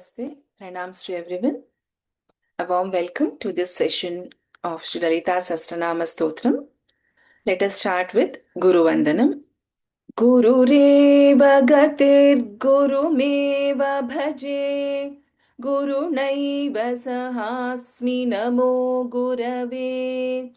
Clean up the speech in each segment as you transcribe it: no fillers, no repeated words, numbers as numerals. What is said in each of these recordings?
Namaste, pranams to everyone. A warm welcome to this session of Sri Lalita Sastranama Stotram. Let us start with Guru Vandanam. Gururev gatir gurumeva bhaje Gurunaiva sahasmi namo gurave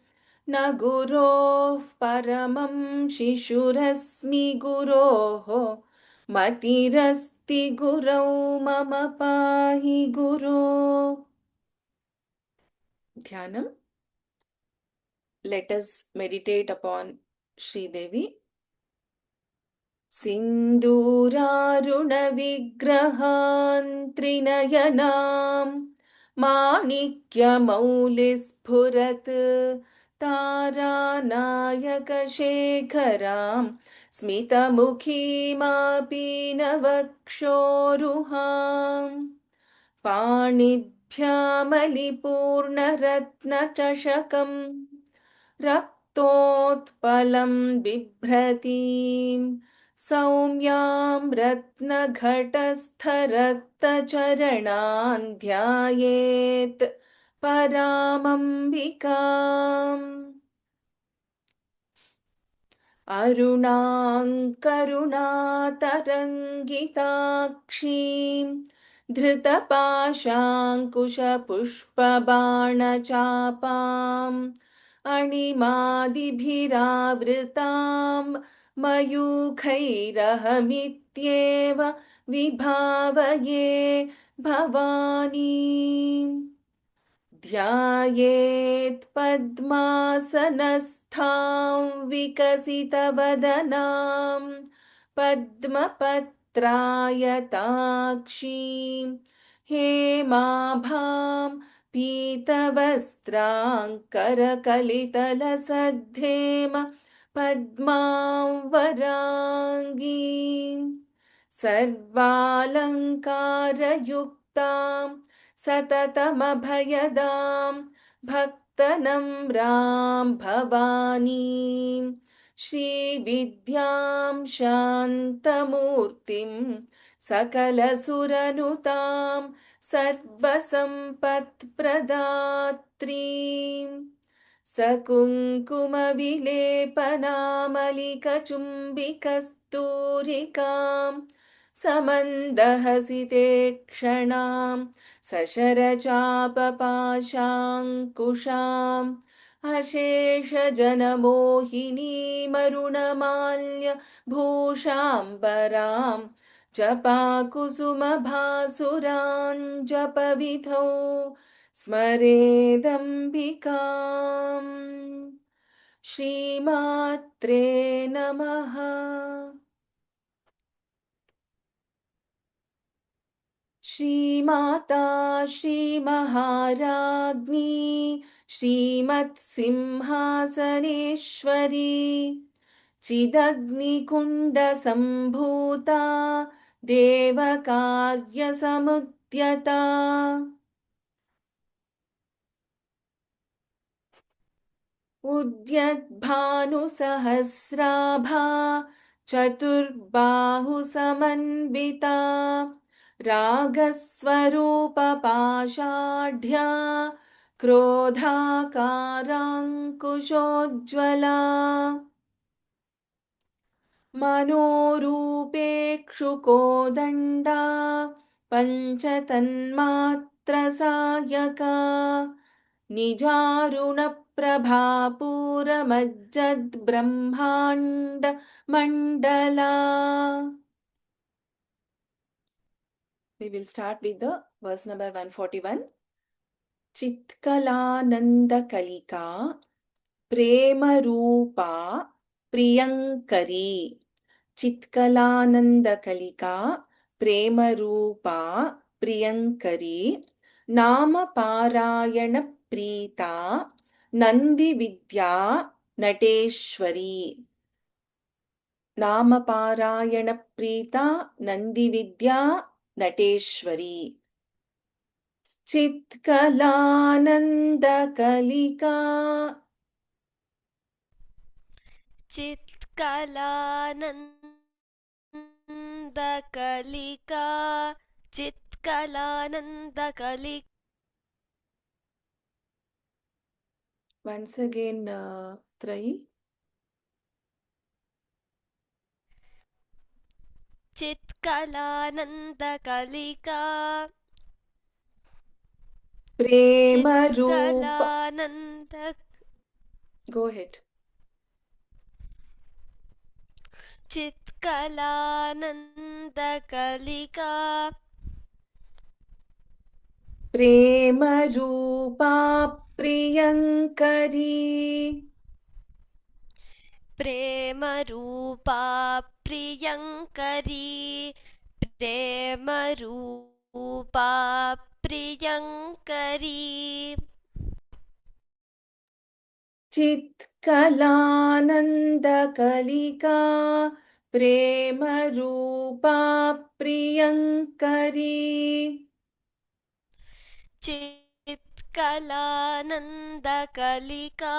Na guroh paramam shishurasmi guroh Matirasti gurau mama pahi guru. Dhyanam. Let us meditate upon Sri Devi. Sindhuraruna Trinayanam Manikya-maulispurat Taranayaka-shekharam Smita-mukhi-mapinavakshoruham Panibhya-maliपूर्णरत्नचषकम् रक्तोत्पलं बिभ्रतीं सौम्यां रत्नघटस्थरक्तचरणान् ध्यायेत् परामम्बिकाम् अरुणाङ्करुणातरङ्गिताक्षीं धृतपाशाङ्कुशपुष्पबाणचापाम् अणिमादिभिरावृतां मयूखैरहमित्येव विभावये भवानीम् ध्यायेत् पद्मासनस्थां विकसितवदनां पद्मपत्रायताक्षीं हेमाभां पीतवस्त्राङ्करकलितलसद्धेम पद्मां वराङ्गीं सर्वालङ्कारयुक्तां सततमभयदां भक्तनम्रां भवानीं श्रीविद्यां शान्तमूर्तिं सकलसुरनुतां सर्वसम्पत्प्रदात्रीं सकुङ्कुमविलेपनामलिकचुम्बिकस्तूरिकां समन्दहसिते क्षणां सशरचापपाशाङ्कुशाम् अशेषजनमोहिनीमरुणमाल्य भूषाम्बरां जपाकुसुमभासुरां जपविधौ स्मरेदम्बिकाम् श्रीमात्रे नमः। श्रीमाता श्रीमहाराज्ञी श्रीमत्सिंहासनेश्वरी चिदग्निकुण्डसम्भूता देवकार्यसमुद्यता उद्यद्भानुसहस्राभा चतुर्बाहुसमन्विता रागस्वरूपपाषाढ्या क्रोधाकाराङ्कुशोज्ज्वला मनोरूपेक्षुकोदण्डा पञ्चतन्मात्रसायका निजारुणप्रभापूरमज्जद्ब्रह्माण्डमण्डला. We will start with the verse number 141. चित्कलानन्दकलिका प्रेमरूपा प्रियङ्करी. चित्कलानन्दकलिका प्रेमरूपा प्रियङ्करी नामपारायणप्रीता नन्दिविद्या Nateshwari. नामपारायणप्रीता नन्दिविद्या Nateshwari. चित्कलानन्दकलिका चित्कलानन्दकलिका चित्कलानन्दकलिका चित्कलानन्दकलि Once again, Trayi. चित्कलानन्दकलिका Prema Roop. चित्कलानन्द Go ahead. चित्कलानन्दकलिका प्रेम रूपा प्रियङ्करी प्रेमरूपा प्रियङ्करी प्रेमरूपा प्रियङ्करी चित्कलानन्दकलिका प्रेम रूपा प्रियङ्करी चित्कलानन्दकलिका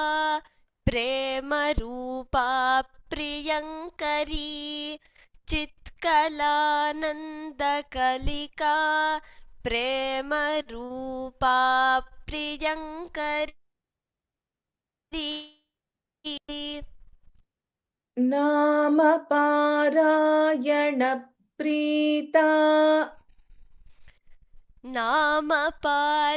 प्रेमरूपा प्रियङ्करी चित्कलानन्दकलिका प्रेमरूपा प्रियङ्करी नाम पारायण प्रीता नाम पारायणप्रीता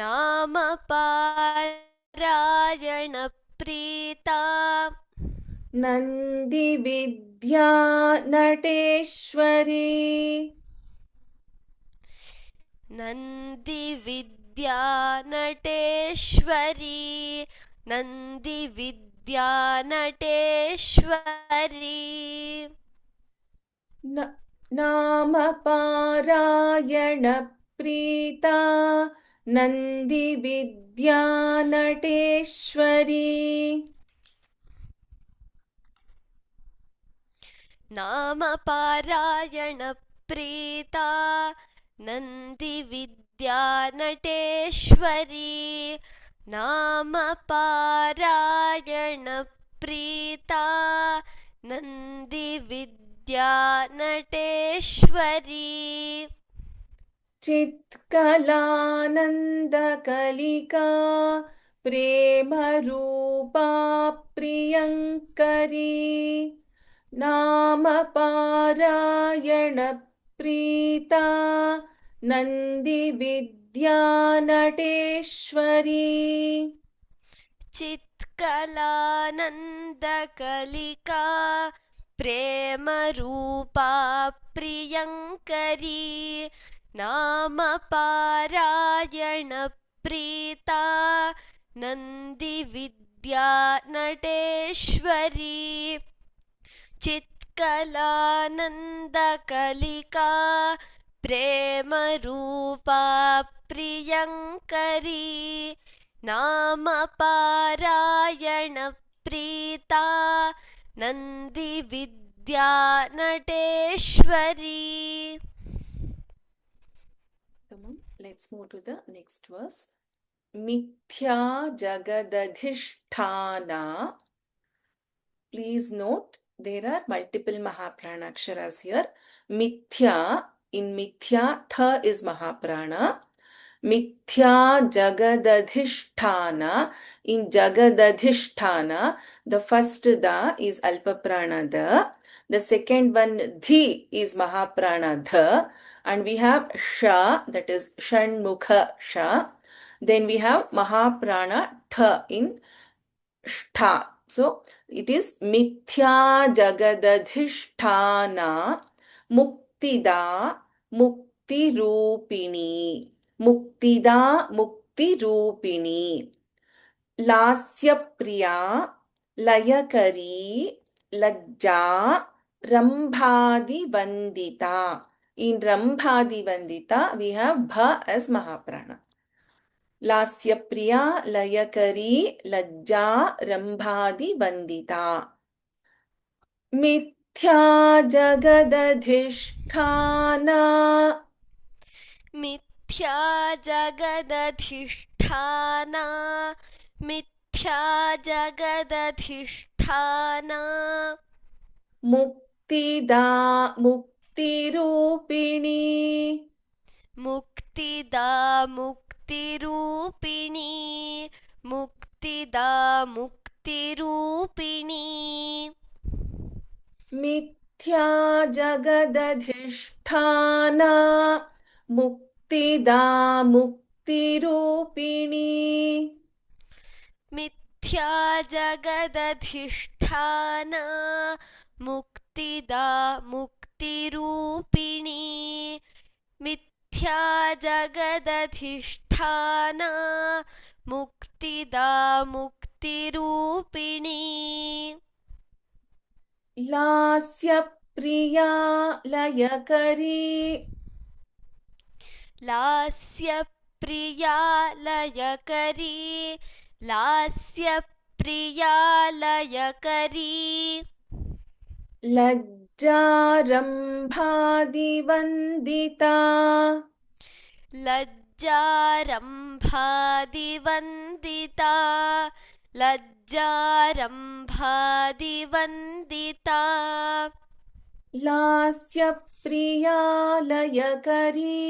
नाम पारायणप्रीता नन्दिविद्या नटेश्वरी नन्दिविद्या नटेश्वरी नन्दिविद्या नटेश्वरी नाम पारायण प्रीता नन्दिविद्या नटेश्वरी नाम पारायणप्रीता नन्दिविद्या नटेश्वरी नाम पारायणप्रीता नन्दिविद्या नटेश्वरी चित्कलानन्दकलिका प्रेमरूपा प्रियङ्करी नाम पारायण प्रीता नन्दिविद्या नटेश्वरी चित्कलानन्दकलिका प्रेमरूपा प्रियङ्करी नाम पारायणप्रीता नन्दिविद्या नटेश्वरी चित्कलानन्दकलिका प्रेमरूपा प्रियङ्करी नाम पारायणप्रीता नन्दिविद्या Nateshwari. Let's move to the next verse. Mithya Jagadadhishthana. Please note there are multiple Mahaprana Aksharas here. Mithya, in Mithya, Tha is Mahaprana. Mithya Jagadadhishthana. In Jagadadhishthana, the first Da is Alpaprana Da. The second one, Dhi, is Mahaprana Dha. And we have Sha, that is Shanmukha Sha. Then we have Mahaprana Tha in Shtha. So it is Mithya Jagadadhishthana Muktida Mukti Rupini. Muktida Mukti Rupini. Lasya Priya Layakari Lajja Rambhadi Vandita. In Rambhadi Vandita, we have Bha as Mahaprana. Lasya Priya Layakari Lajja Rambhadi Vandita. Mithya Jagadadhishthana. मिथ्या जगदधिष्ठाना मिथ्या जगदधिष्ठाना Muktida मुक्तिदा मुक्तिरूपिणी मुक्तिदा मुक्तिरूपिणी मिथ्या जगदधिष्ठाना मुक्तिदा मुक्तिरूपिणी मिथ्या जगदधिष्ठाना मुक्तिदा मुक्तिरूपिणी मिथ्या जगदधिष्ठाना मुक्तिदा मुक्तिरूपिणी लास्य प्रिया लयकरी लास्यप्रिया लयकरी लास्यप्रिया लयकरी लज्जारम्भादिवन्दिता लज्जारम्भादिवन्दिता लज्जारम्भादिवन्दिता लास्यप्रिया लयकरी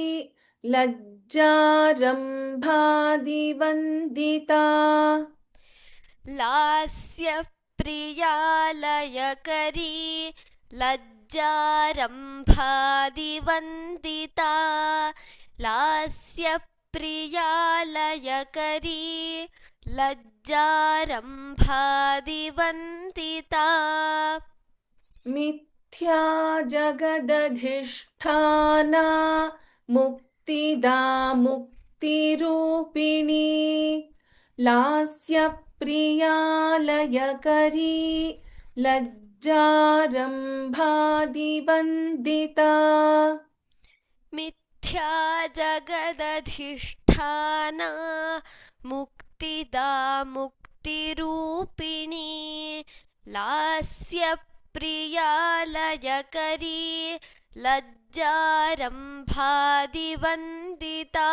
लज्जारम्भादिवन्दिता लास्यप्रिया लयकरी लज्जारम्भादिवन्दिता लास्यप्रिया लयकरी लज्जारम्भादिवन्दिता मिथ्या जगदधिष्ठाना मुक्तिदा मुक्तिरूपिणी लास्यप्रिया लयकरी लज्जारम्भादिवन्दिता मिथ्या जगदधिष्ठाना मुक्तिदा मुक्तिरूपिणी लास्यप्रिया लयकरी लज्जारम्भादिवन्दिता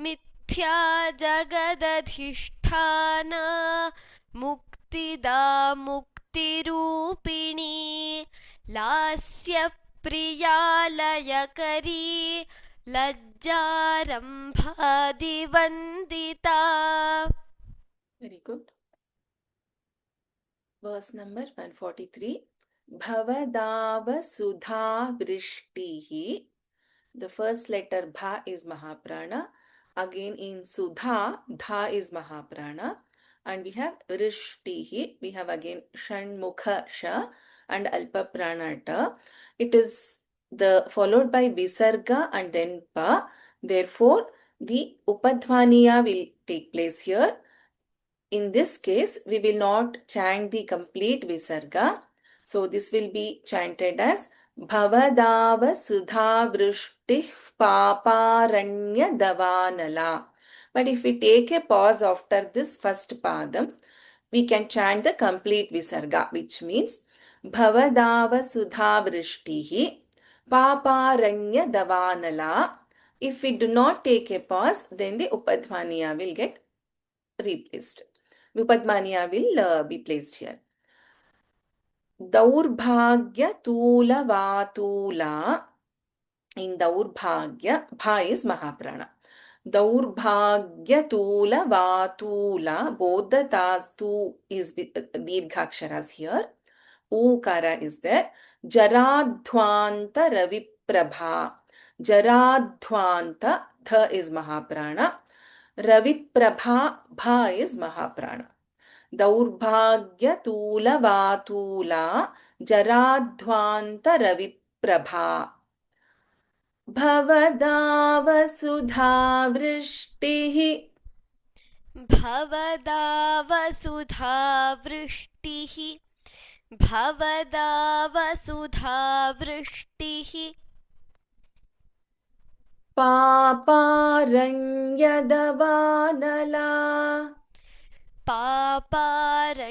मिथ्या जगदधिष्ठाना मुक्तिदा मुक्तिरूपिणी लास्यप्रिया लयकरी लज्जारम्भादिवन्दिता Very good. Verse number 143. Bhavadava Vrishtihi. The first letter Bha is Mahaprana. Again in Sudha, Dha is Mahaprana. And we have Vrishtihi. We have again Shanmukha Sha and Alpa Pranata. It is the followed by Visarga and then Pa. Therefore, the Upadhvaniya will take place here. In this case, we will not chant the complete Visarga. So this will be chanted as Bhavadava Sudha Vrishti Paparanya Davanala. But if we take a pause after this first padam, we can chant the complete Visarga, which means Bhavadava Sudha Vrishtihi Paparanya Davanala. If we do not take a pause, then the Upadhvaniya will get replaced. Vipadmaniya will be placed here. Daurbhagya Tula Vatula. In Daurbhagya, Bha is Mahaprana. Daurbhagya Tula Vatula. Both the Tas tu is Dirghaksharas here. Ukara is there. Jaradhvanta Raviprabha. Jaradhvanta, Tha is Mahaprana. Raviprabha, Bha is Mahaprana. Daurbhagya Tula Vatula Jaradhvanta Raviprabha. Bhavadava Sudha Vrishtihi. भवदावसुधा वृष्टिः भवदावसुधा वृष्टिः Paparanyadavanala. पापारण्यदवानला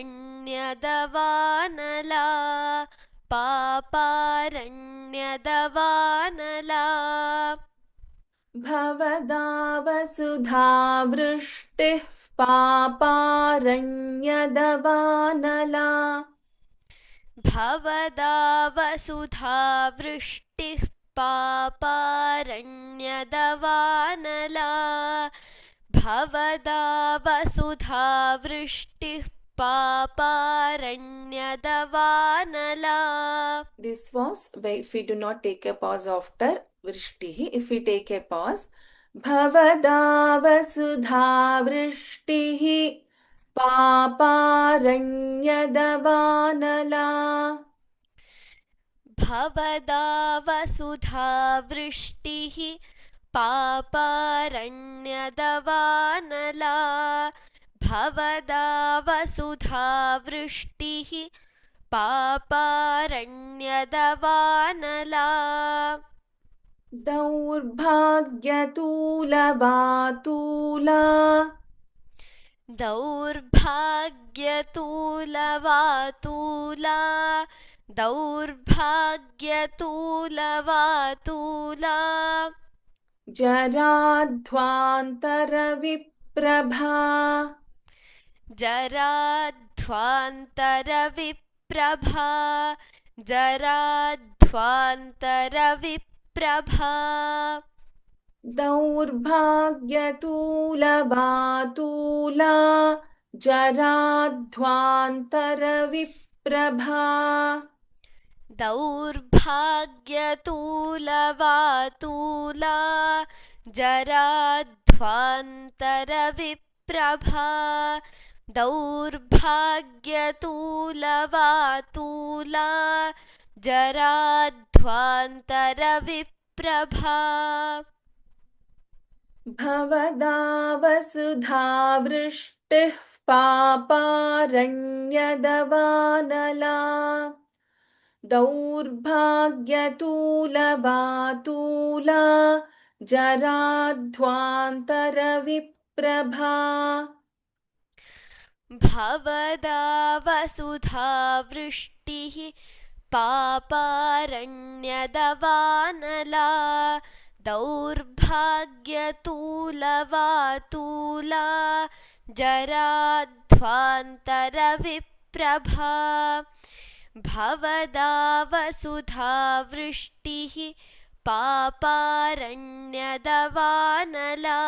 पापारण्यदवानला Bhavadavasudha vrishtiः paparanyadavanala. भवदा वसुधा वृष्टिः पापारण्यदवानला भवदा वसुधा वृष्टिः पापारण्यदवानला. This was if we do not take a pause after vrishtihi. If we take a pause, bhavada vasudha vrishtihi paparanyadavanala. भवदा वसुधा वृष्टिः पापारण्यदवानला भवदा वसुधा वृष्टिः पापारण्यदवानला. दौर्भाग्यतूलवातूला दौर्भाग्यतूलवातूला दौर्भाग्यतूलवातूला. जराध्वान्तरविप्रभा जराध्वान्तरविप्रभा जराध्वान्तरविप्रभा. दौर्भाग्यतूलवातूला जराध्वान्तरविप्रभा दौर्भाग्यतूलवातूला जराध्वान्तरविप्रभा दौर्भाग्यतूलवातूला जराध्वान्तरविप्रभा. भवदा वसुधा वृष्टिः पापारण्यदवानला दौर्भाग्यतूलवातूला जराध्वान्तरविप्रभा. भवदा वसुधा वृष्टिः पापारण्यदवानला दौर्भाग्यतूलवातूला जराध्वान्तरविप्रभा. भवदा वसुधा वृष्टिः पापारण्यदवानला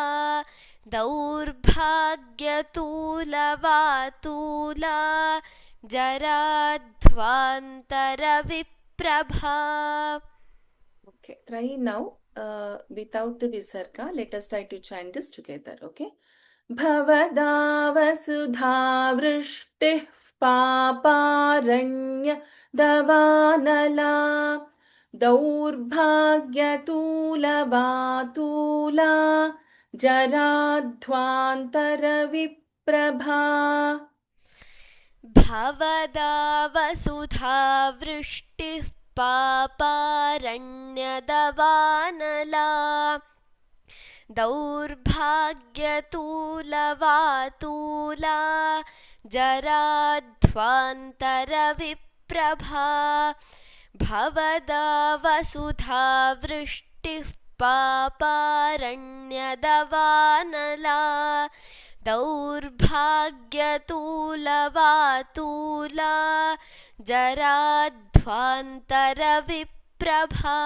दौर्भाग्यतूलवातूला जराध्वान्तरविप्रभा. Okay, try now without the visarga. Let us try to chant this together. Okay. भवदा वसुधा वृष्टिः पापारण्यदवानला दौर्भाग्यतूलवातूला जराध्वान्तरविप्रभा. भवदा वसुधा वृष्टिः पापारण्यदवानला दौर्भाग्यतूलवातूला जराध्वान्तरविप्रभा. भवदा वसुधा वृष्टिः पापारण्यदवानला दौर्भाग्यतूलवातूला जराध्वान्तरविप्रभा.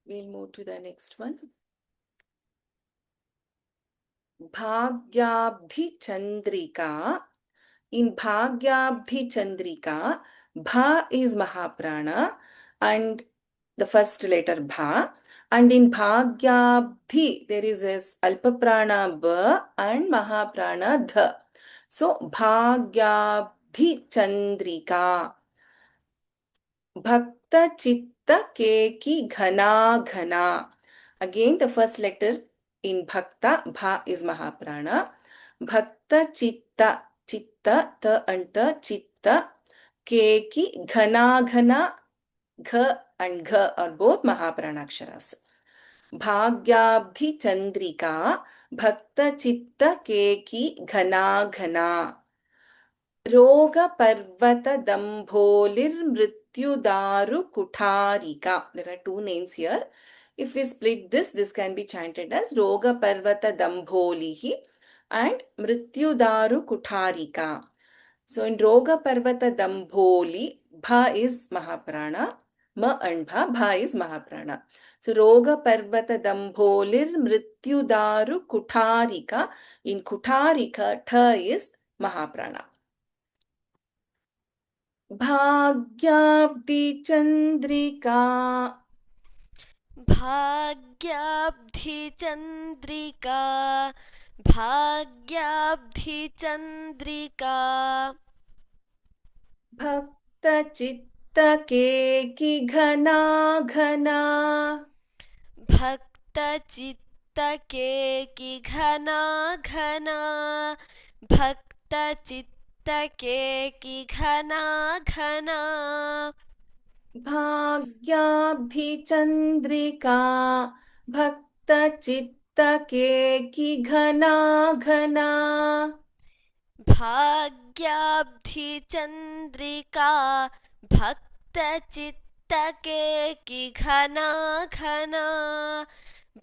We'll move to the next one. Bhagyabdhi Chandrika. In Bhagyabdhi Chandrika, Bha is Mahaprana and the first letter Bha. And in Bhagyabdhi, there is this Alpaprana Ba and Mahaprana Dha. So, Bhagyabdhi Chandrika. Bhakta Chitta Keki Ghana Ghana. Again, the first letter in Bhakta, Bha is Mahaprana. Bhakta Chitta, Chitta, Ta and Ta, Chitta, Keki, Ghana Ghana, Gha and Gha are both Mahaprana aksharas. Bhagyabdhi Chandrika, Bhakta Chitta Keki, Ghana Ghana. Roga Parvata Dambholir Mrityudaru Kutarika. There are two names here. If we split this, this can be chanted as Roga Parvata Dambholihi and Mrityudaru Kutarika. So in Roga Parvata Damboli, Bha is Mahaprana, Ma and Bha is Mahaprana. So Roga Parvata Dambholir Mrityudaru Kutarika. In Kutarika, Tha is Mahaprana. Bhagyabdi Chandrika. भाग्याब्धिचन्द्रिका भाग्याब्धिचन्द्रिका भक्तचित्तके घना घना. भक्तचित्तके घना घना भक्तचित्तके घना घना भाग्याब्धिचन्द्रिका भक्तचित्तके घना घना. भाग्याब्धिचन्द्रिका भक्तचित्तके घना घना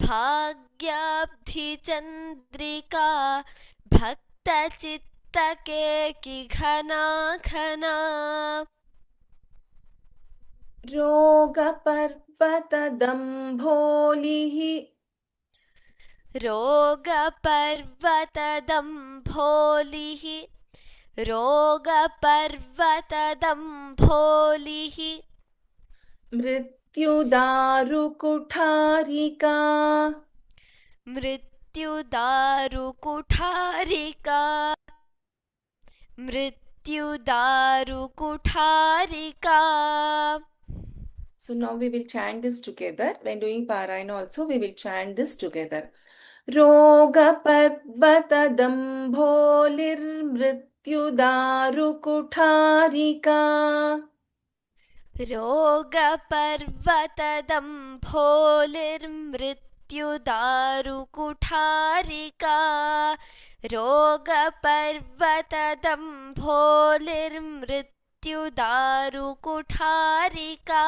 भाग्याब्धिचन्द्रिका भक्तचित्तके घना घना रोगपर्वतदम्भोलिः रोगपर्वतदम्भोलिः रोगपर्वतदम्भोलिः मृत्युदारुकुठारिका मृत्युदारुकुठारिका मृत्युदारुकुठारिका. So now we will chant this together. When doing Parayana also, we will chant this together. रोगपर्वतदम्भोलिर्मृत्युदारुकुठारिका. रोगपर्वतदम्भोलिर्मृत्युदारुकुठारिका रोगपर्वतदम्भोलिर्मृत्युदारुकुठारिका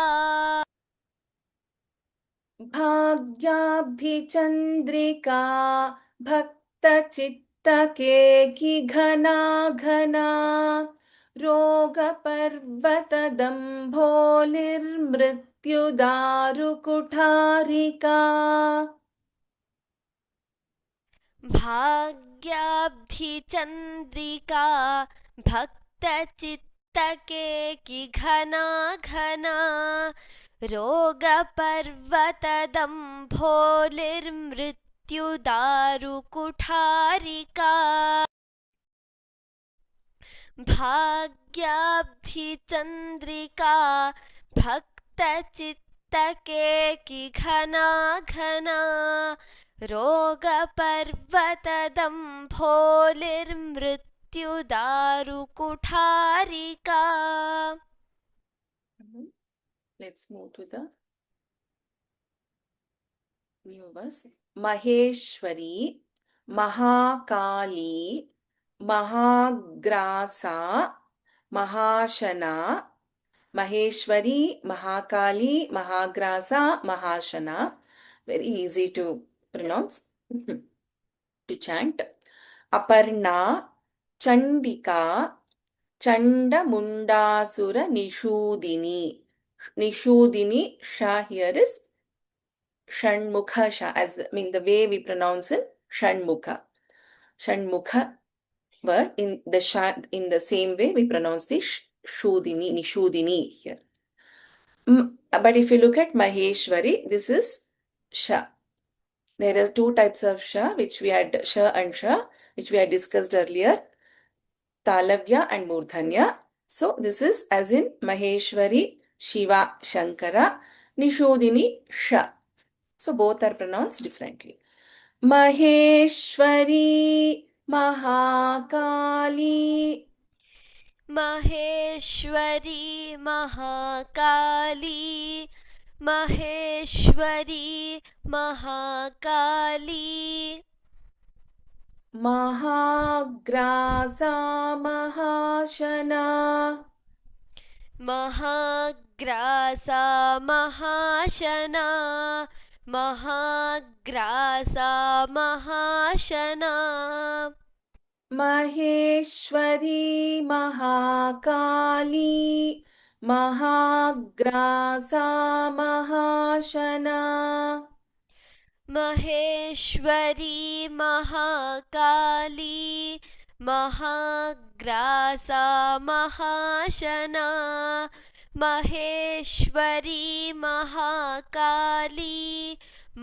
भाग्याब्धिचन्द्रिका भक्तचित्तके घना घना. रोगपर्वतदम्भोलिर्मृत्युदारुकुठारिका. भाग्याब्धिचन्द्रिका भक्तचित्तके घना घना रोगपर्वतदम्भोलिर्मृत्युदारुकुठारिका भाग्याब्धिचन्द्रिका भक्तचित्तके घना घना रोगपर्वतदम्भोलिर्मृत्युदारुकुठारिका. Let's move to the new verse. Maheshwari, Mahakali, Mahagrasa, Mahashana. Maheshwari, Mahakali, Mahagrasa, Mahashana. Very easy to pronounce, to chant. Aparna, Chandika, Chandamundasura Nishudini. Nishudini, Sha here is Shanmukha Sha, as the way we pronounce it, Shanmukha. Shanmukha word in the Sha, in the same way we pronounce the Shudini, Nishudini here. But if you look at Maheshwari, this is Sha. There are two types of Sha, which we had Sha and Sha, which we had discussed earlier, Talavya and Murdhanya. So this is as in Maheshwari, Shiva, Shankara, Nishudini, Sha. So both are pronounced differently. Maheshwari, Mahakali. Maheshwari, Mahakali. Maheshwari, Mahakali. Mahagrasa, Mahashana. Mahagrasa, Mahashana. Mahagrasa, Mahashana. Maheshwari Mahakali महाग्रासा महाशना Maheshwari Mahakali महाग्रासा महाशना Maheshwari Mahakali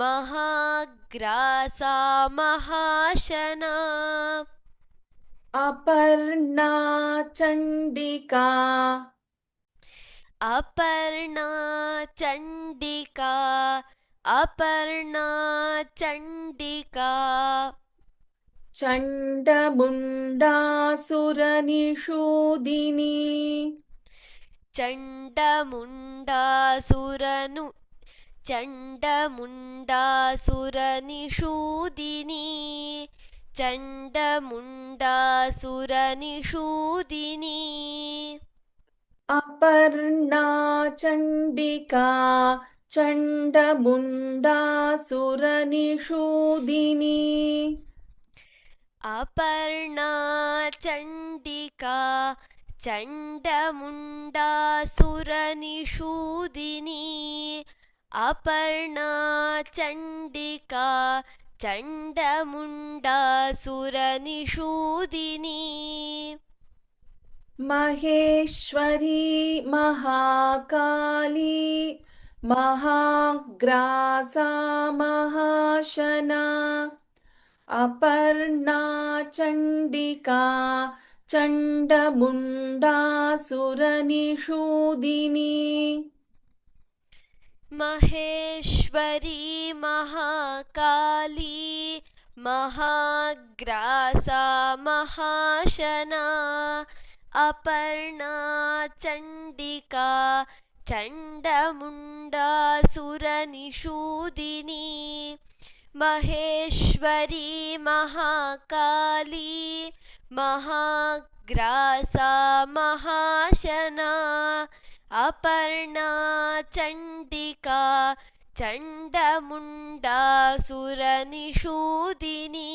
महाग्रासा महाशना Aparna Chandika Aparna Chandika Aparna Chandika चण्डमुण्डासुरनिषूदिनी चण्डमुण्डासुरनु चण्डमुण्डासुरनिषूदिनी चण्डमुण्डासुरनिषूदिनी Aparna Chandika चण्डमुण्डासुरनिषूदिनी Aparna Chandika चण्डमुण्डासुरनिषूदिनी Aparna Chandika चण्डमुण्डासुरनिषूदिनी Maheshwari Mahakali महाग्रासा महाशना Aparna Chandika चण्डमुण्डासुरनिषूदिनी Maheshwari Mahakali महाग्रासा महाशना Aparna Chandika चण्डमुण्डासुरनिषूदिनी Maheshwari Mahakali महाग्रासा महाशना Aparna Chandika चण्डमुण्डासुरनिषूदिनी.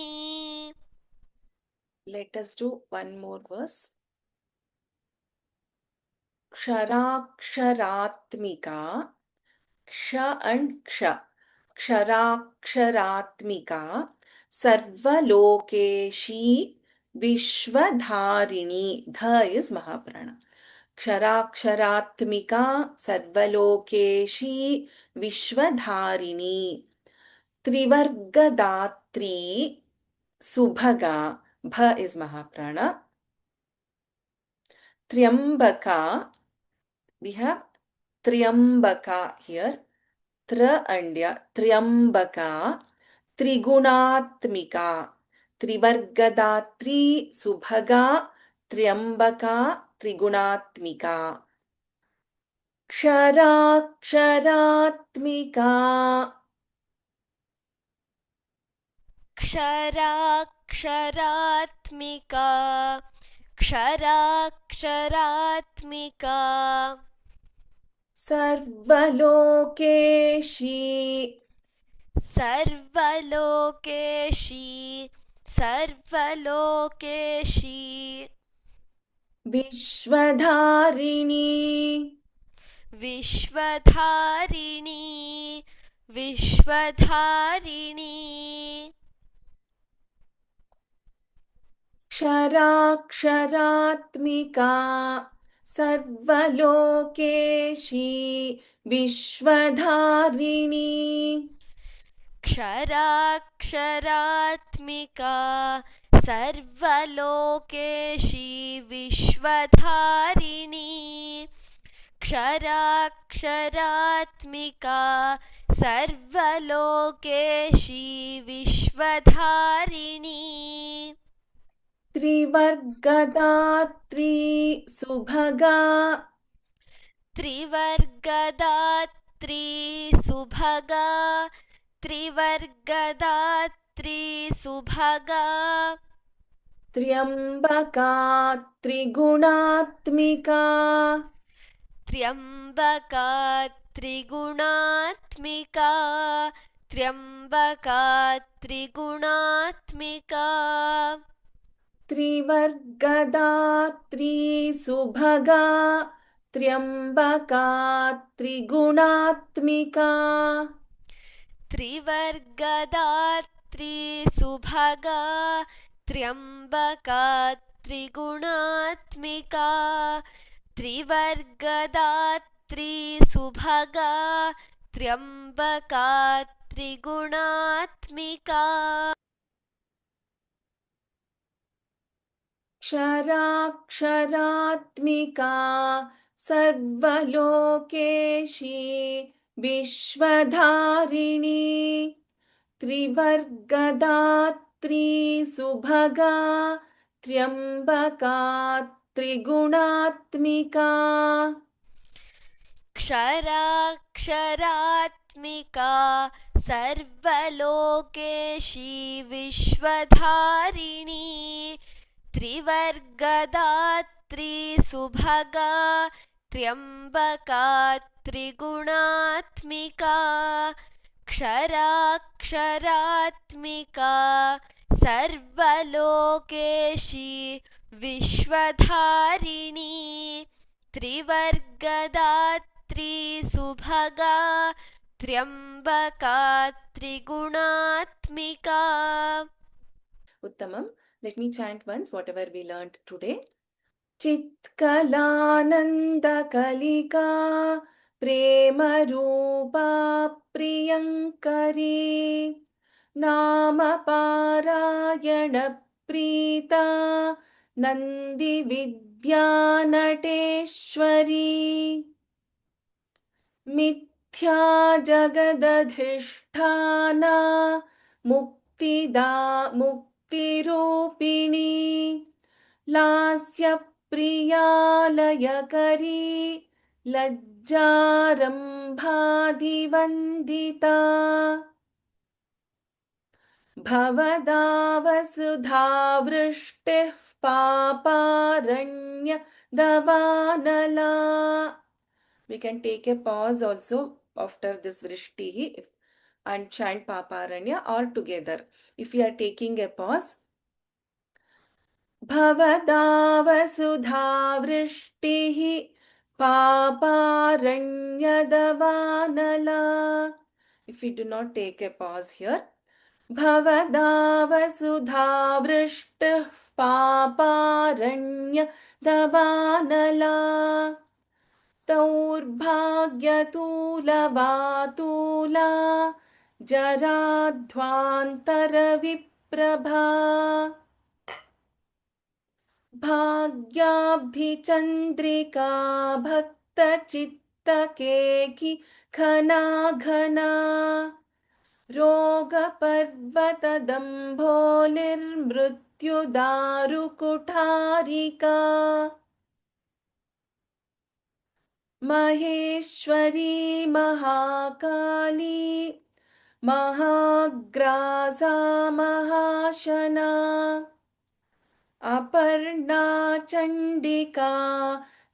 Let us do one more verse. क्षराक्षरात्मिका क्ष and क्ष क्षराक्षरात्मिका सर्वलोकेशी विश्वधारिणी. ध is महाप्राणा. क्षराक्षरात्मिका सर्वलोकेशी विश्वधारिणी त्रिवर्गदात्री सुभगा. भ is महाप्राणा. त्र्यंबका, we have त्र्यंबका here. त्र and ya, त्र्यंबका. त्रिगुणात्मिका त्रिवर्गदात्री सुभगा त्र्यंबका त्रिगुणात्मिका. क्षराक्षरात्मिका क्षराक्षरात्मिका क्षराक्षरात्मिका सर्वलोकेशी सर्वलोकेशी सर्वलोकेशी विश्वधारिणी विश्वधारिणी विश्वधारिणी क्षराक्षरात्मिका सर्वलोकेशी विश्वधारिणी. क्षराक्षरात्मिका सर्वलोकेशी विश्वधारिणी क्षराक्षरात्मिका सर्वलोकेशी विश्वधारिणी. त्रिवर्गदात्री सुभगा त्रिवर्गदात्री सुभगा त्रिवर्गदात्री सुभगा त्र्यंबका त्रिगुणात्मिका त्र्यंबका त्रिगुणात्मिका त्र्यंबका त्रिगुणात्मिका त्रिवर्गदा त्रिसुभगा त्र्यम्बका त्रिगुणात्मिका त्रिवर्गदात्री सुभगा त्र्यम्बका त्रिगुणात्मिका त्रिवर्गदात्री सुभगा त्र्यम्बका त्रिगुणात्मिका क्षराक्षरात्मिका सर्वलोकेशी विश्वधारिणी त्रिवर्गदात्री सुभगा त्र्यम्बका त्रिगुणात्मिका क्षराक्षरात्मिका सर्वलोकेशी विश्वधारिणी त्रिवर्गदात्री सुभगा त्र्यम्बका त्रिगुणात्मिका क्षराक्षरात्मिका सर्वलोकेशी विश्वधारिणी त्रिवर्गदात्री सुभगा त्र्यम्बका त्रिगुणात्मिका Uttamam. Let me chant once whatever we learned today. चित्कलानन्दकलिका प्रेमरूपा प्रियङ्करी नामपारायणप्रीता नन्दिविद्यानटेश्वरी मिथ्या जगदधिष्ठाना मुक्तिरूपिणी लास्यप्रियालयकरी लज्जारम्भादिवन्दिता भवदा वसुधावृष्टिः पापारण्यदवानला. We can take a pause also after this vrishti and chant paparanya or together. If we are taking a pause, भवदा वसुधावृष्टिः पापारण्यदवानला. If we do not take a pause here, भवदा वसुधावृष्टिः पापारण्यदवानला. दौर्भाग्यतूलवातूला जराध्वान्तरविप्रभा भाग्याब्धिचन्द्रिका भक्तचित्तकेकि घना घना रोगपर्वतदम्भोलिर्मृत्युदारुकुठारिका महेश्वरी Mahakali महाग्रासा महाशना Aparna Chandika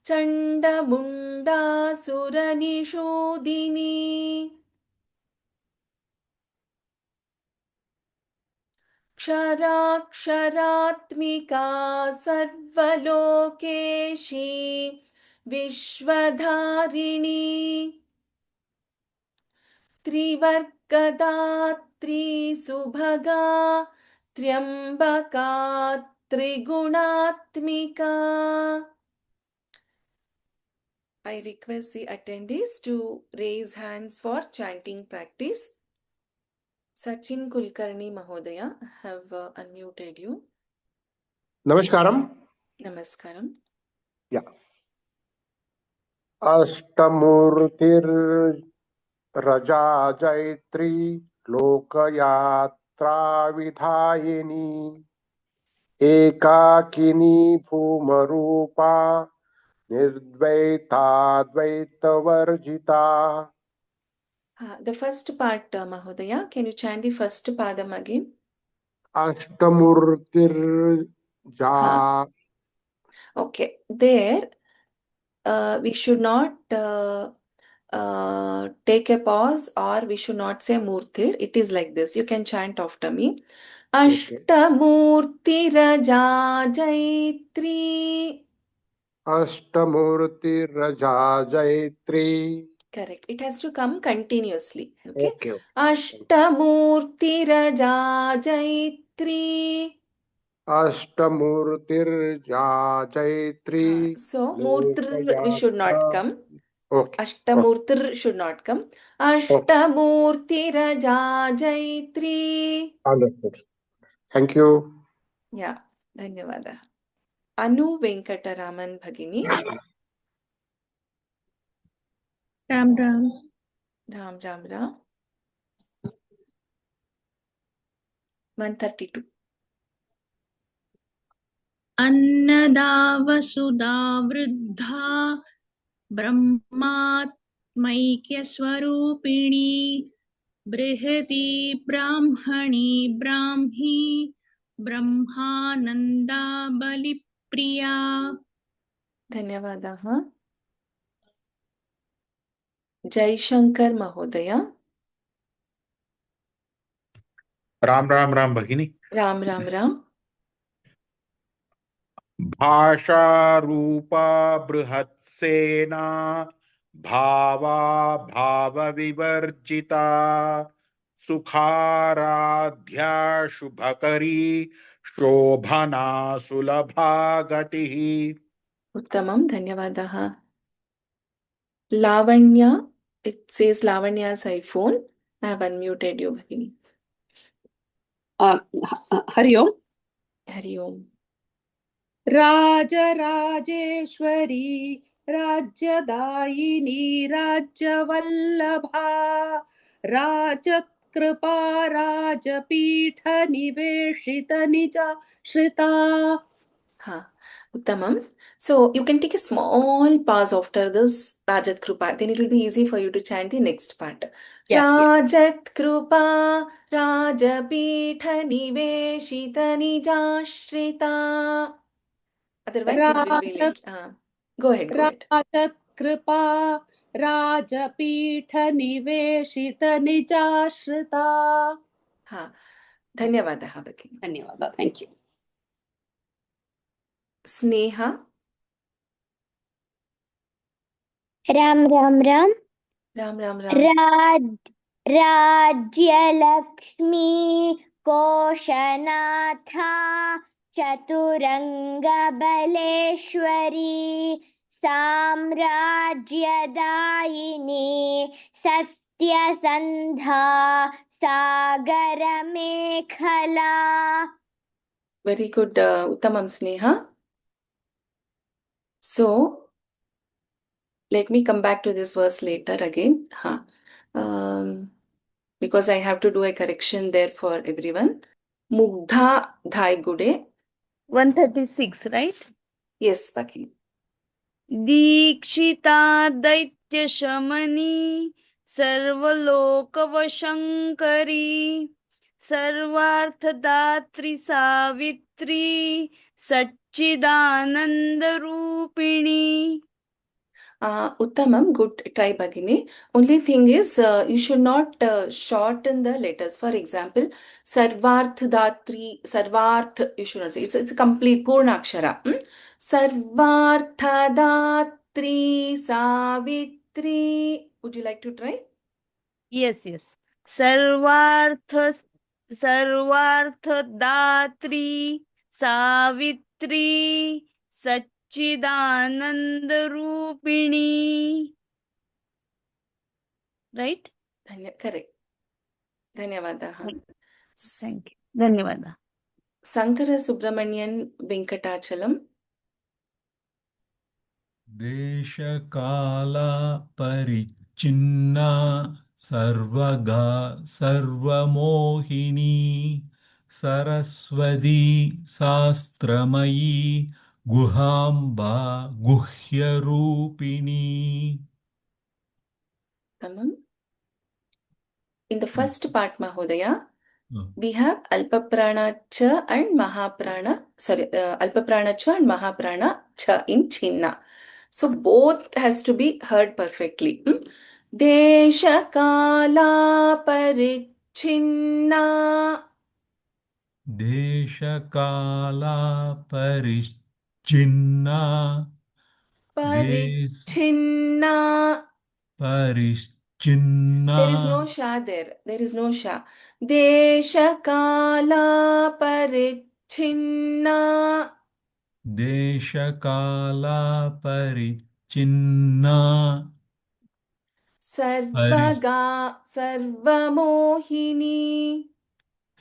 चण्डमुण्डासुरनिषूदिनी क्षराक्षरात्मिका सर्वलोकेशी विश्वधारिणी त्रिवर्गदात्री सुभगा त्र्यम्बका त्रिगुणात्मिका. I request the attendees to raise hands for chanting practice. Sachin Kulkarni Mahodaya, have unmuted you. Namaskaram. Namaskaram. Yeah. अष्टमूर्तिर रजा जैत्री लोकयात्रा विधायिनी एकाकिनी भूमरूपा निर्द्वैताद्वैतवर्जिता. The first part, Mahodaya, can you chant the first padam again? अष्टमूर्तिर जा. Okay, there we should not take a pause, or we should not say murtir. It is like this. You can chant after me. अष्टमूर्तिरजाजैत्री. अष्टमूर्तिरजा Jaitri. Correct. It has to come continuously. Okay. Okay. Ashtamurtirajajayatri. अष्टमूर्तिर्जा Jaitri. So, Murtir we should लोकयात्रा. not come. Okay. Ashtamurtir should not come. Okay. Ashtamurtirajajayatri. Understood. Thank you. Yeah. Dhanyavada. Anu Venkataraman Bhagini. Ram Ram Ram Ram Ram. 132. Annada वसुधा वृद्धा ब्रह्मात्मैक्यस्वरूपिणी बृहती ब्राह्मणी ब्राह्मी ब्रह्मानन्दा बलिप्रिया धन्यवादः. जयशंकर महोदय. राम राम राम भगिनी. राम राम राम. भाषा रूपा बृहत्सेना भावा भाव विवर्जिता सुखाराध्या शुभकरी शोभना सुलभा गतिः. उत्तमं. धन्यवादः. लावण्य. It says Lavanya's iPhone. I have unmuted you, Bhagini. Hari ओम्. हरि ओम्. राजराजेश्वरी राज्यदायिनी राज्यवल्लभा राजकृपा राजपीठनिवेशितनिजाश्रिता. हाँ, उत्तमं. So you can take a small pause after this Rajat Krupa. Then it will be easy for you to chant the next part. Yes, Rajat Krupa Rajapitha Niveshita Nijashrita. Otherwise it will be like go ahead. राजकृपा राजपीठनिवेशितनिजाश्रिता. हाँ, धन्यवादः भगिनी. धन्यवादः. Thank you. Sneha. Rama Rama Rama. Rama Rama Rama. राज्यलक्ष्मी कोशनाथा चतुरङ्गबलेश्वरी साम्राज्यदायिनी सत्यसन्धा सागरमेखला. Very good, Uttamam Sneha. So, let me come back to this verse later again. Because I have to do a correction there for everyone. Mugdha Dhai Gude. 136, right? Yes, Baki. दीक्षिता दैत्यशमनी सर्वलोकवशङ्करी सर्वार्थदात्री सावित्री सच्चिदानन्दरूपिणी. Uttamam, good try, Bhagini. Only thing is, you should not shorten the letters. For example, Sarvarth Datri, Sarvarth, you should not say. It's a complete Purna Akshara. Sarvartha Datri Savitri. Would you like to try? Yes. सर्वार्थदात्री सावित्री सच्चिदानन्दरूपिणी. Right? Correct. Dhanyavadaha. Thank you. धन्यवादः. Sankara Subramanian Venkatachalam. देशकाला परिच्छिन्ना सर्वगा सर्वमोहिनी Saraswati शास्त्रमयी गुहाम्बा गुह्यरूपिणी. Tamam. In the first part, Mahodaya, we have Alpaprana Cha and Mahaprana. Sorry, Alpaprana Cha and Mahaprana Cha in Chinna. So both has to be heard perfectly. Desha Kala Parichinna. देशकाला परिच्छिन्ना Parichhinna. परिच्छिन्ना There is no sha there. There is no sha. Deshakala parichinna. देशकाला परिच्छिन्ना Sarvaga sarvamohini.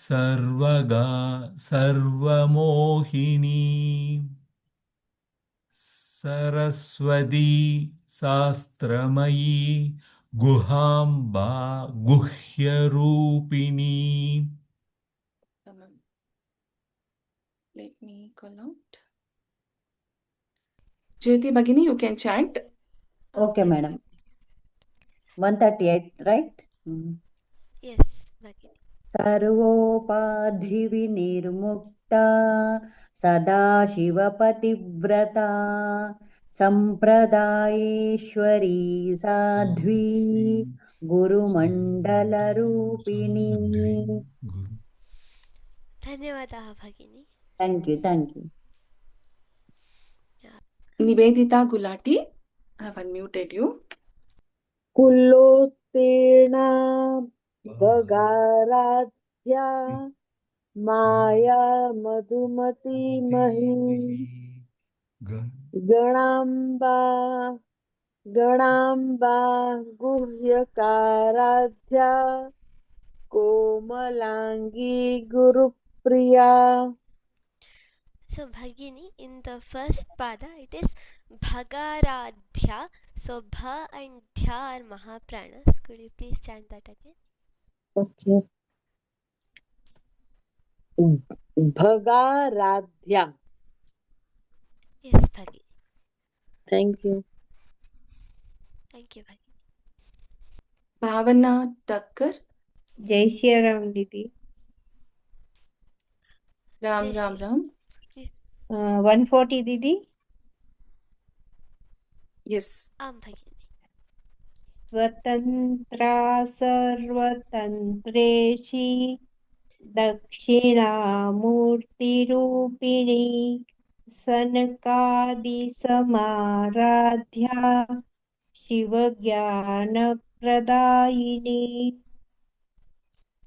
सर्वगा सर्वमोहिनी Saraswati शास्त्रमयी गुहाम्बा गुह्यरूपिणी. Let me call out. Jyoti Bhagini, you can chant. Okay, madam. 138, right? Yes, Bhagini. सर्वोपाधिविनिर्मुक्ता सदाशिवपतिव्रता सम्प्रदायेश्वरी साध्वी गुरुमण्डलरूपिणी. धन्यवादाः भगिनी. Thank you, thank you. Nivedita Gulati, I have unmuted you. कुलोत्तीर्णा भगाराध्या माया मधुमती मही गणाम्बा गुह्यकाराध्या कोमलांगी Gurupriya. So Bhagini, in the first pada it is Bhagaradhya. So Bha and Dhya are Mahapranas. Could you please chant that again? Okay. Bhagaradhya. Yes, Bhagini. Thank you. Thank you, Bhagini. Bhavana Thakkar. Jai Shri Ram Didi. Ram Jai Ram Shri. Ram. 140 Didi. Yes. Bhagini. Swatantra Sarvatantreshi Dakshina Rupini Sanakadi Samaradhya Shivajnana Pradayini.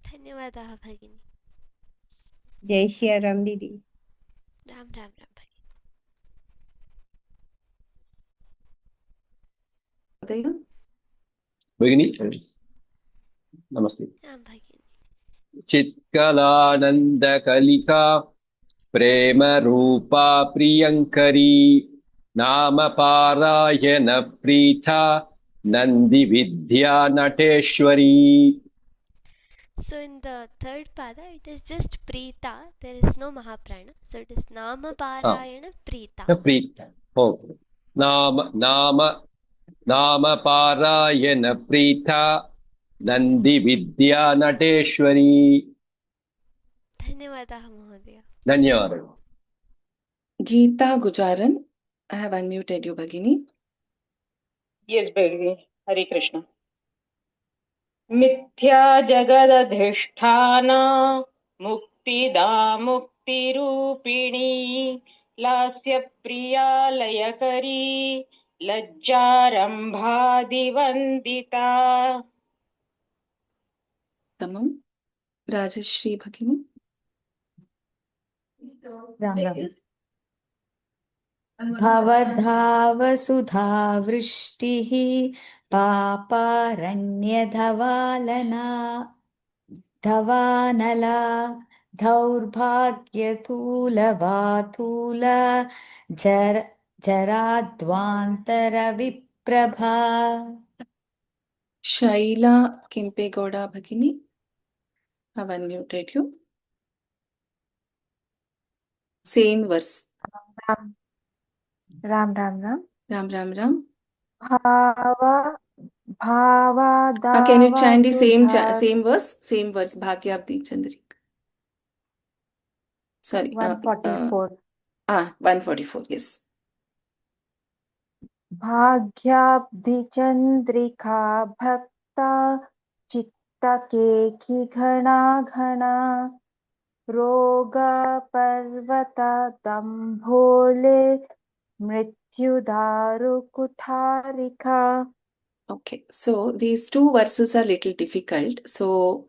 धन्यवादाः भगिनी. Jai Shri Ram Didi. Ram Rama Ram भगिनी. Udaya. भगिनी नमस्ते. राम भगिनी. चित्कलानन्दकलिका प्रेमरूपा प्रियङ्करी नामपारायण प्रीता नन्दिविद्या Nateshwari. So in the third pada it is just Preeta. There is no Mahaprana. So it is Nama Parayana Preeta. प्रीता हो नामपारायण प्रीता नन्दिविद्या नटेश्वरी. धन्यवादाः महोदय. धन्यवादः. Geeta Gujaran, I have unmuted you, Bhagini. Yes, Bhagini. Hare Krishna. मिथ्या जगदधिष्ठान मुक्तिदा मुक्तिरूपिणी लास्य प्रिया लयकरी लज्जारंभादिवंदिता. Tamam. Rajashri Bhagini. Ram Ram. भवद्भावसुधा वृष्टिः पापारण्यधवालना धवानला दौर्भाग्यतूलवातूल जराध्वान्तरविप्रभा. Shaila Kempegowda Bhagini. I have unmuted you. Same verse. Ram Ram Ram. Ram Ram Ram. Bhava Can you chant the same Sudha same verse? Same verse. Bhagyabdi Chandrik. Sorry. 144. 144. Yes. Bhagyabdi Chandrika Bhakta Chitta Kekhi Ghana Ghana रोगपर्वतदम्भोलिर्मृत्युदारुकुठारिका. Okay, so these two verses are little difficult. So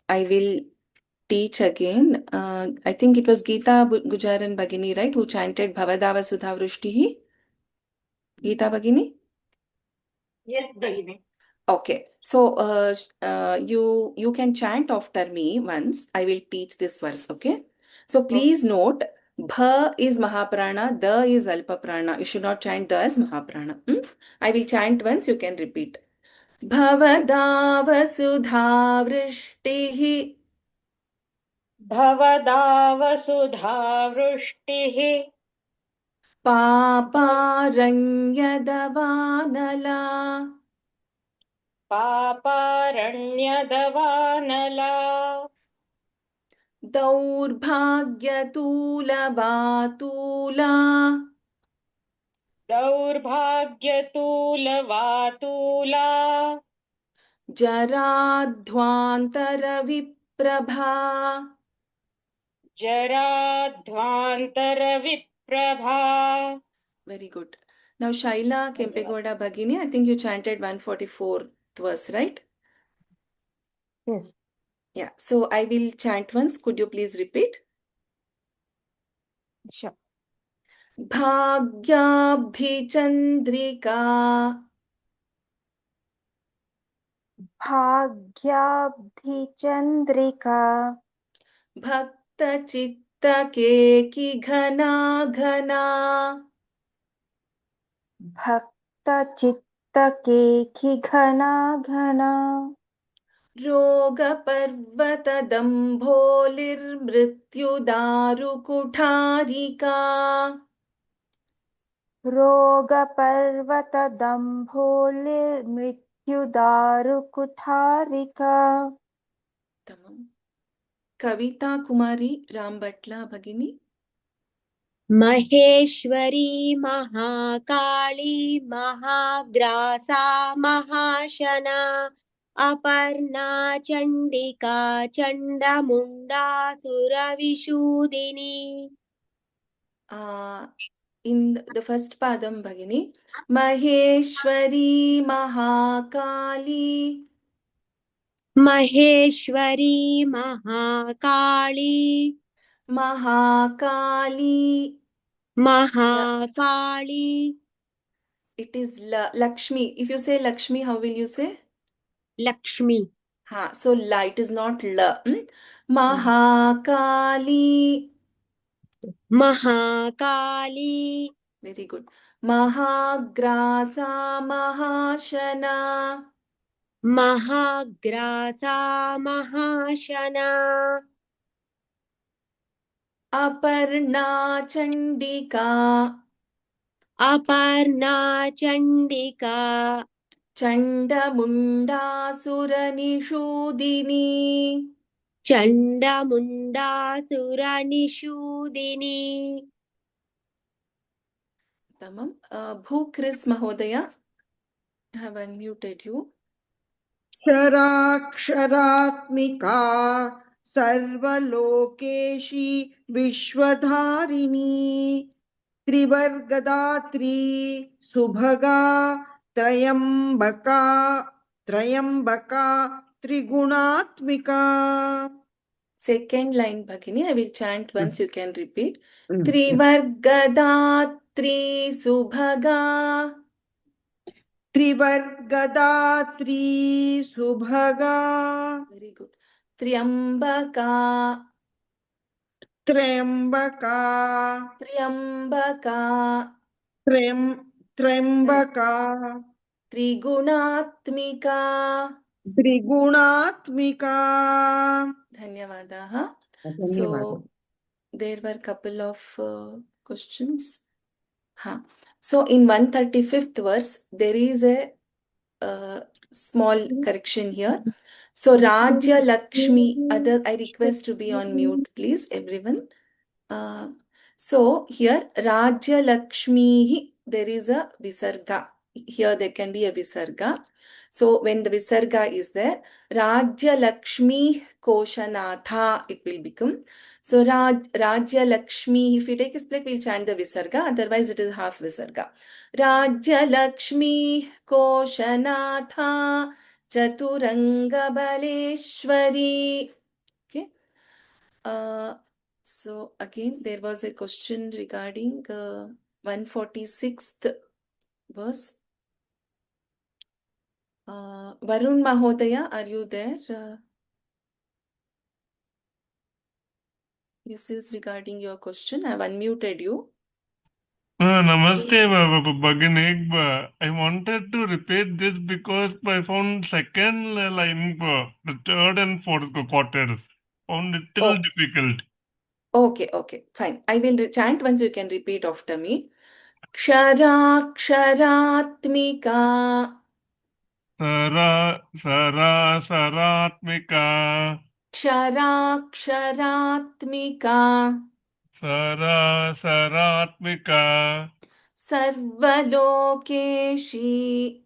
I will teach again. I think it was Geeta Gujaran Bhagini, right, who chanted Bhavadava Sudha Vrishtihi? Geeta Bhagini? Yes, Bhagini. Okay, so you can chant after me once. I will teach this verse, okay? So please note, Bha is Mahaprana, Da is Alpaprana. You should not chant Da as Mahaprana. I will chant once, you can repeat. Bhavadava Vrishtihi भवदावसुधावृष्टिः Paparanyadavanala पापारण्यदवानला Daurbhagyatula दौर्भाग्यतूलवातूला Jaradhvantaraviprabha. जराध्वान्तरविप्रभा. Very good. Now, Shaila Kempegoda Bhagini, I think you chanted 144th verse, right? Yes. Yeah. So I will chant once. Could you please repeat? Sure. Bhagyabdhi Chandrika भाग्याब्धिचन्द्रिका Bhakta Chitta Keki Ghana Ghana भक्तचित्तकेखि घना घना Roga Parvata Dambholir Daru Kutharika रोगपर्वतदम्भोलिर्मृत्युदारुकुठारिका. Tamam. Kavita Kumari Rambhatla Bhagini. Maheshwari Mahakali महाग्रासा महाशना Aparna Chandika चण्डमुण्डा सुरविशूदिनी. In the first padam Bhagini, Maheshwari Mahakali. Maheshwari Mahakali Mahakali. Mahakali. It is Lakshmi. If you say Lakshmi, how will you say? Lakshmi. So La, it is not La. Mahakali. Mahakali. Very good. Mahagrasa Mahashana. महाग्रासा महाशना. Aparna Chandika. Aparna Chandika Chandamundasuranishudini. चण्डमुण्डासुरनिषूदिनी. Tamam. Bhukris Mahodaya, I have unmuted you. क्षराक्षरात्मिका सर्वलोकेशी विश्वधारिणी त्रिवर्गदात्री सुभगा त्रयंबका त्रिगुणात्मिका. Second line Bhagini, I will chant once, you can repeat. Trivargadatri Subhaga. त्रिवर्गदात्री सुभगा. Very good. Triambaka. त्र्यंबका त्र्यंबका Trigunatmika. त्रिगुणात्मिका. Dhanyavadaha. So there were couple of questions. So in 135th verse, there is a small correction here. So Rajya Lakshmi, I request to be on mute, please, everyone. So here Rajya Lakshmi, there is a Visarga. here there can be a visarga. So when the visarga is there, Rajya Lakshmi Koshanatha, it will become. So Rajya Lakshmi, if we take a split, we'll chant the visarga, otherwise it is half visarga. Rajya Lakshmi Koshanatha Chaturanga Baleshwari. Okay. So again, there was a question regarding 146th verse. Varun Mahodaya, are you there? This is regarding your question. I have unmuted you. Namaste, Bhagini. I wanted to repeat this because I found second line, the third and fourth quarters, found it little difficult. Okay, fine. I will chant once, you can repeat after me. Ksharatmika. Saratmika. Ksharatmika. Saratmika. Sarvalokeshi.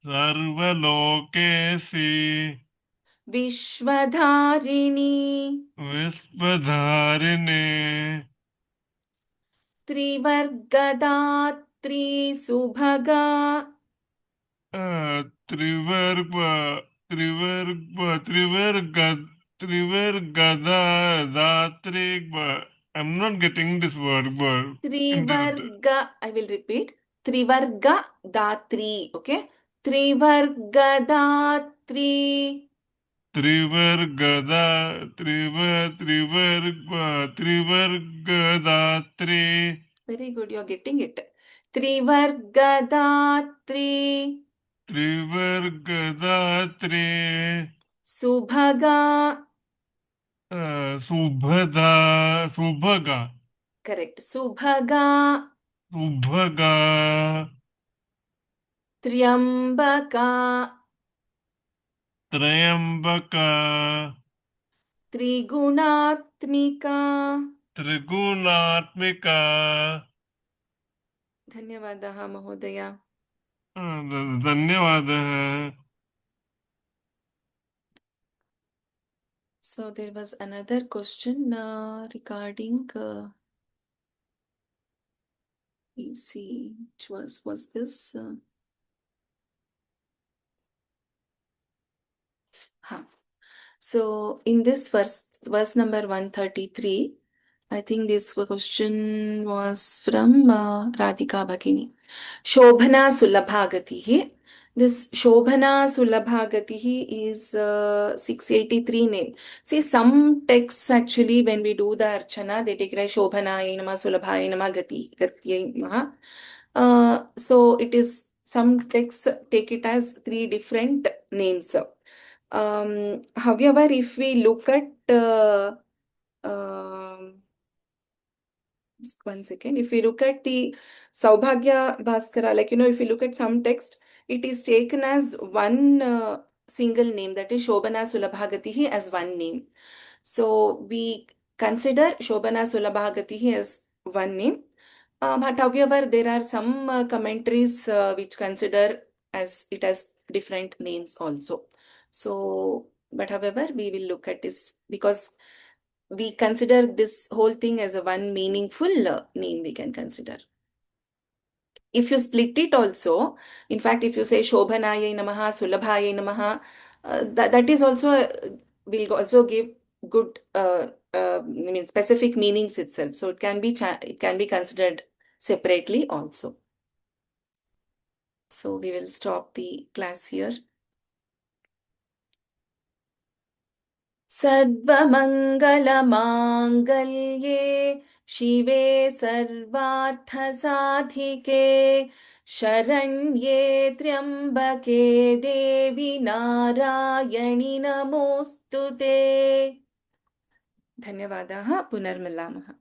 Sarvalokeshi. Vishwadharini. Vishwadharini. Trivargadatri Subhaga. Trivargadatri. I'm not getting this word. Trivarga, I will repeat. Trivarga Datri, okay? Trivargadatri. Trivargadatri. Very good, you're getting it. Trivargadatri. Trivargadatri. Subhaga. Subhaga. Correct. Subhaga. Triambaka. Trigunatmika. धन्यवादः महोदय. धन्यवादः. So there was another question regarding we see which was this So in this verse number 133, I think this question was from Radhika Bhagini. Shobhana Sulabhagatihi. This Shobhana Sulabhagatihi is 683 name. See, some texts actually, when we do the Archana, they take it as Shobhanaya Nama, Sulabhaya Nama, Gatyai Maha. So it is, some texts take it as 3 different names. However, if we look at just 1 second, if we look at the Saubhagya Bhaskara, like, if you look at some text, it is taken as one single name, that is Shobhana Sulabhagatihi as one name. So we consider Shobhana Sulabhagatihi as one name. But however, there are some commentaries which consider as it as different names also. So, but however, we will look at this because we consider this whole thing as a one meaningful name we can consider. If you split it also, in fact, if you say Shobhanaya Namaha, Sulabhaya Namaha, that is also, will also give good, specific meanings itself. So it can be considered separately also. So we will stop the class here. Sarvamangalamangallye Shive Sarvarthasadhike Sharanye Triambake Devi Narayani Namostute. Dhanyavadaha. Punarmilamaha.